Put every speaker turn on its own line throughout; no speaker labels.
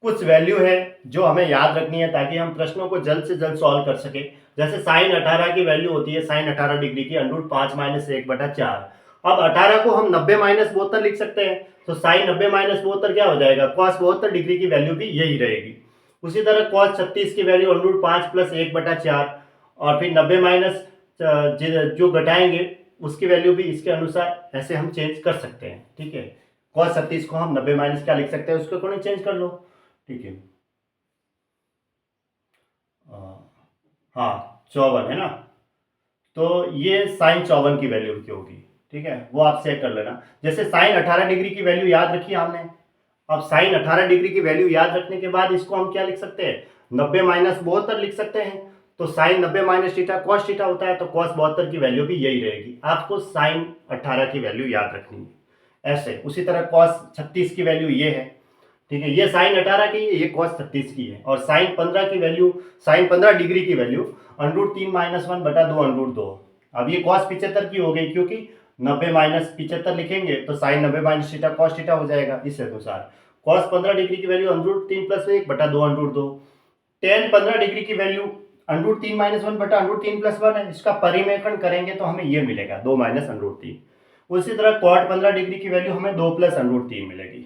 कुछ वैल्यू है जो हमें याद रखनी है ताकि हम प्रश्नों को जल्द से जल्द सॉल्व कर सके। जैसे साइन 18 की वैल्यू होती है साइन 18 डिग्री की √5 - 1/4। अब 18 को हम 90 - 72 लिख सकते हैं, तो साइन 90 - 72 क्या हो जाएगा, cos 72 डिग्री की वैल्यू भी यही रहेगी। उसी तरह cos 36 की वैल्यू √5 + 1/4 और फिर 90 माइनस जो घटाएंगे उसकी वैल्यू भी इसके अनुसार ऐसे हम चेंज कर सकते हैं। ठीक है, cos 36 को हम 90 माइनस क्या लिख सकते हैं, उसको अकॉर्डिंग चेंज कर लो। ठीक है, हाँ 54 है ना, तो ये साइन 54 की वैल्यू की होगी। ठीक है, वो आप चेक कर लेना। जैसे साइन 18 डिग्री की वैल्यू याद रखी हमने, अब साइन 18 डिग्री की वैल्यू याद रखने के बाद इसको हम क्या लिख सकते हैं, 90 - 72 लिख सकते हैं। तो साइन 90 - थीटा कॉस थीटा होता है, तो कॉस 72 की वैल्यू भी यही रहेगी। आपको साइन 18 की वैल्यू याद रखनी है ऐसे। उसी तरह कॉस 36 की वैल्यू ये है। ठीक है, ये साइन 18 की है, ये कॉस 36 की है। और साइन 15 की वैल्यू, साइन 15 डिग्री की वैल्यू √3 - 1/2 √2। अब ये कॉस 75 की हो गई, क्योंकि 90 - 75 लिखेंगे तो साइन 90 - थीटा कॉस थीटा हो जाएगा इस अनुसार। कॉस 15 डिग्री की वैल्यू √3 + 1/2 √2। टेन 15 डिग्री की वैल्यू √3 - 1/√3 + 1 है। इसका परिमेयकरण करेंगे तो हमें ये मिलेगा 2 - √3। उसी तरह कॉट 15 डिग्री की वैल्यू हमें 2 + √3 मिलेगी।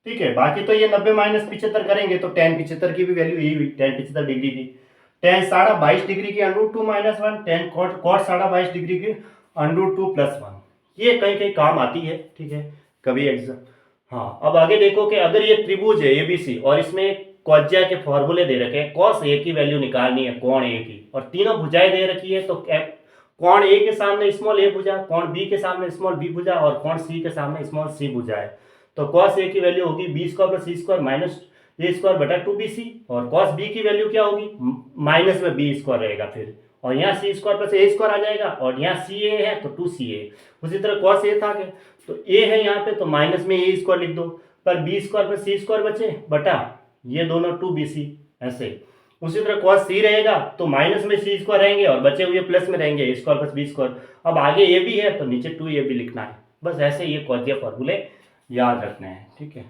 ठीक है, बाकी तो ये 90 - 75 करेंगे तो tan 75 की भी वैल्यू यही हुई, tan 75 डिग्री की। tan 22.5 डिग्री की √2 - 1, tan cot 22.5 डिग्री की √2 + 1। ये कहीं कहीं काम आती है। ठीक है, कभी एग्जाम। हाँ, अब आगे देखो कि अगर ये त्रिभुज है ABC और इसमें क्वाड्रिया के फॉर्मूले दे रखे हैं, cos A की वैल्यू निकालनी है कोण A की, और तीनों भुजाएं दे रखी है, तो कोण A के सामने स्मॉल a भुजा, कोण B के सामने स्मॉल b भुजा और कोण C के सामने स्मॉल c भुजा है। तो cos A की वैल्यू होगी b² + c² - a²/2bc, और cos B की वैल्यू क्या होगी, माइनस में b² रहेगा फिर, और यहाँ c² + a² आ जाएगा, और यहाँ ca है तो 2ca। उसी तरह cos A था तो a है यहाँ पे, तो माइनस में a² लिख दो, पर b² + c² बचे बटा ये दोनों 2bc ऐसे। उसी तरह cos C रहेगा तो माइनस में c² रहेंगे और बचे हुए प्लस में रहेंगे a² + b²। अब आगे a भी है तो नीचे 2ab लिखना है। बस ऐसे ये क्वाड्रिया फॉर्मूले याद रखने हैं। ठीक है।